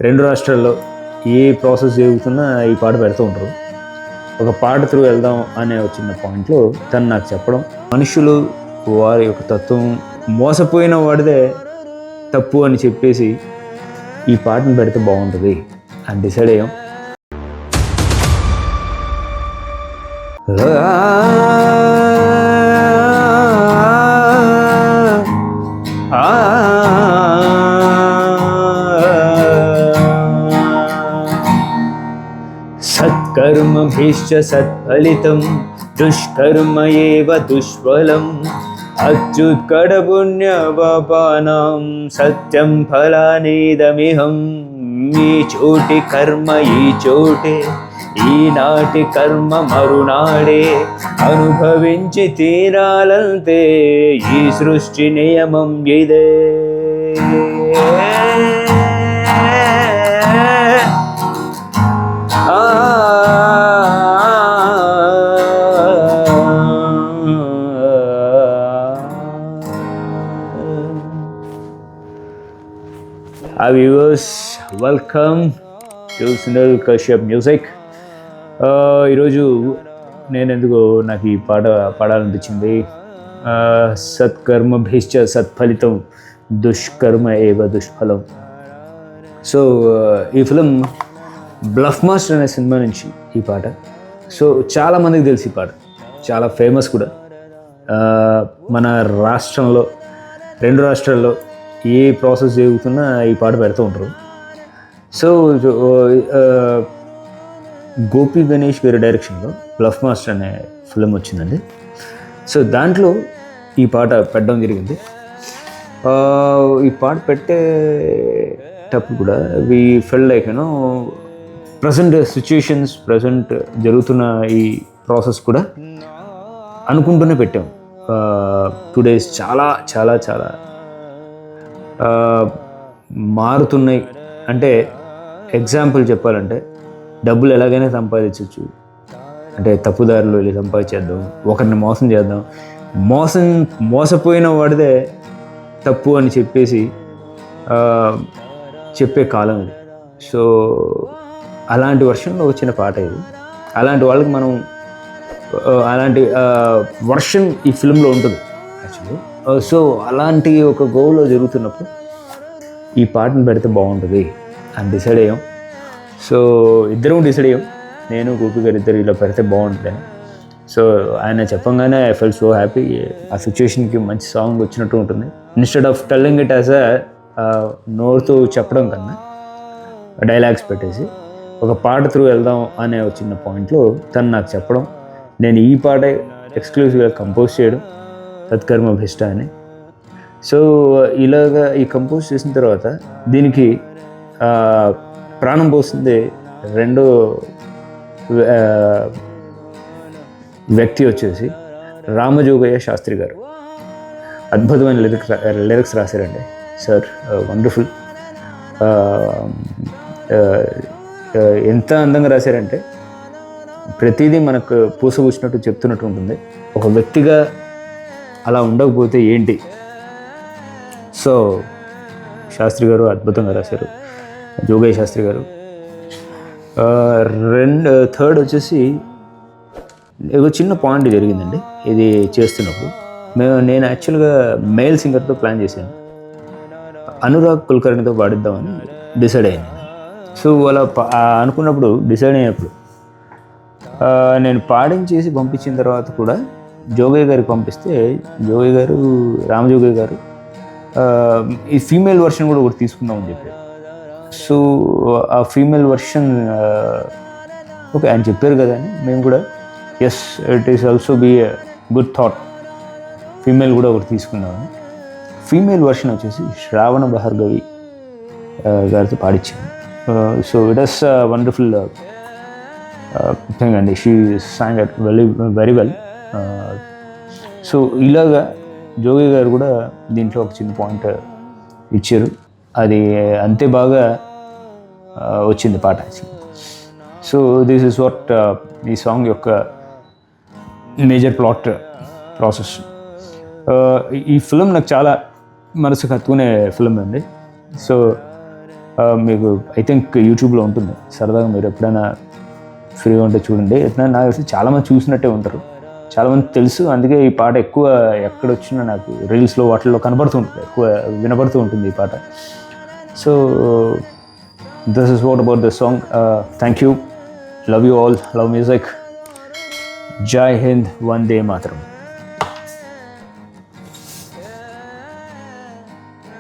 రెండు రాష్ట్రాల్లో ఏ ప్రాసెస్ జరుగుతున్నా ఈ పాట పెడుతూ ఉంటారు. ఒక పాట త్రూ వెళ్దాం అనే వచ్చిన పాయింట్లో తను నాకు చెప్పడం, మనుషులు వారి యొక్క తత్వం మోసపోయిన వాడిదే తప్పు అని చెప్పేసి ఈ పాటను పెడితే బాగుంటుంది అని డిసైడ్ అయ్యాం. సత్కర్మభిశ్చ సత్ఫలితం దుష్కర్మ ఏవ దుష్ఫలం అచ్యుత్కటపుణ్యపాపానాం సత్యం ఫలానిదమిహం. ఈ చోటి కర్మ ఈ చోటే, ఈనాటి కర్మ మరునాడే, అనుభవించి తీరాలంతే ఈ సృష్టి నియమం ఇదే. Hi viewers, welcome to Sunil Kashyap Music. ఈరోజు నేను ఎందుకో నాకు ఈ పాట పాడాలనిపించింది. సత్కర్మభిశ్చ సత్ఫలితం దుష్కర్మ ఏవ దుష్ఫలం. సో ఈ ఫిలిం బ్లఫ్ మాస్టర్ అనే సినిమా నుంచి ఈ పాట. సో చాలామందికి తెలిసి ఈ పాట, చాలా ఫేమస్ కూడా. మన రాష్ట్రంలో రెండు రాష్ట్రాల్లో ఏ ప్రాసెస్ జరుగుతున్నా ఈ పాట పెడుతూ ఉంటారు. సో గోపి గణేష్ గారి డైరెక్షన్లో బ్లఫ్ మాస్టర్ అనే ఫిలిం వచ్చిందండి. సో దాంట్లో ఈ పాట పెట్టడం జరిగింది. ఈ పాట పెట్టేటప్పుడు కూడా వి ఫెల్ లైక్ ప్రజెంట్ సిచ్యుయేషన్స్, ప్రజెంట్ జరుగుతున్న ఈ ప్రాసెస్ కూడా అనుకుంటూనే పెట్టాం. 2 days చాలా చాలా చాలా మారుతున్నాయి. అంటే ఎగ్జాంపుల్ చెప్పాలంటే డబ్బులు ఎలాగైనా సంపాదించవచ్చు, అంటే తప్పుదారిలో వెళ్ళి సంపాదించేద్దాం, ఒకరిని మోసం చేద్దాం, మోసపోయిన వాడిదే తప్పు అని చెప్పేసి చెప్పే కాలం ఇది. సో అలాంటి వర్షన్లో వచ్చిన పాట ఇది. అలాంటి వాళ్ళకి మనం అలాంటి వర్షన్ ఈ ఫిల్మ్లో ఉంటుంది యాక్చువల్లీ. సో అలాంటి ఒక గోల్లో జరుగుతున్నప్పుడు ఈ పాటను పెడితే బాగుంటుంది అని డిసైడ్ అయ్యాం. సో ఇద్దరం డిసైడ్ అయ్యాం, నేను గోపి గారు ఇద్దరు ఇలా పెడితే బాగుంటుంది. సో ఆయన చెప్పంగానే ఐ ఫెల్ సో హ్యాపీ. ఆ సిచ్యువేషన్కి మంచి సాంగ్ వచ్చినట్టు ఉంటుంది. Instead of telling it as నోరుతో చెప్పడం కన్నా డైలాగ్స్ పెట్టేసి ఒక పాట త్రూ వెళ్దాం అనే వచ్చిన పాయింట్లో తను నాకు చెప్పడం, నేను ఈ పాట ఎక్స్క్లూజివ్గా కంపోజ్ చేయడం, సత్కర్మభిష్ట అని. సో ఇలాగా ఈ కంపోజ్ చేసిన తర్వాత దీనికి ప్రాణం పోస్తుంది రెండో వ్యక్తి వచ్చేసి రామజోగయ్య శాస్త్రి గారు. అద్భుతమైన లిరిక్స్ రాశారండి సార్, వండర్ఫుల్. ఎంత అందంగా రాశారంటే ప్రతిదీ మనకు పూసగుచ్చినట్టు చెప్తున్నట్టు ఉంటుంది. ఒక వ్యక్తిగా అలా ఉండకపోతే ఏంటి. సో శాస్త్రి గారు అద్భుతంగా రాశారు, జోగయ్య శాస్త్రి గారు. థర్డ్ వచ్చేసి ఒక చిన్న పాయింట్ జరిగిందండి ఇది చేస్తున్నప్పుడు. నేను యాక్చువల్గా మేల్ సింగర్తో ప్లాన్ చేశాను, అనురాగ్ కుల్కర్ణితో పాడిద్దామని డిసైడ్ అయ్యాను. సో అలా అనుకున్నప్పుడు డిసైడ్ అయినప్పుడు నేను పాడించేసి పంపించిన తర్వాత కూడా జోగయ్య గారికి పంపిస్తే జోగయ్య గారు, రామజోగయ్య గారు ఈ ఫీమేల్ వర్షన్ కూడా ఒకటి తీసుకుందామని చెప్పారు. సో ఆ ఫీమేల్ వర్షన్ ఓకే ఆయన చెప్పారు కదా అని మేము కూడా yes it is also be a good thought, female కూడా ఒకటి తీసుకుందామని ఫీమేల్ వర్షన్ వచ్చేసి శ్రావణ భార్గవి గారితో పాడించాను. So it is wonderful thing అండి. She sang it very well. So ఇలాగా జోగి గారు కూడా దీంట్లో ఒక చిన్న పాయింట్ ఇచ్చారు, అది అంతే బాగా వచ్చింది పాట. సో దిస్ ఇస్ వాట్ ఈ సాంగ్ యొక్క మేజర్ ప్లాట్ ప్రాసెస్. ఈ ఫిలిం నాకు చాలా మనసుకు హత్తుకునే ఫిలిం అండి. సో మీకు ఐ థింక్ యూట్యూబ్లో ఉంటుంది, సరదాగా మీరు ఎప్పుడైనా ఫ్రీగా ఉంటే చూడండి. ఎట్లా నాకు తెలిసి చాలామంది చూసినట్టే ఉంటారు, చాలామంది తెలుసు. అందుకే ఈ పాట ఎక్కువ ఎక్కడొచ్చినా నాకు రీల్స్లో వాటిల్లో కనబడుతూ ఉంటుంది, ఎక్కువ వినబడుతూ ఉంటుంది ఈ పాట. So this is what about this song. Thank you, love you all, love music. జై హింద్, వందే మాతరం.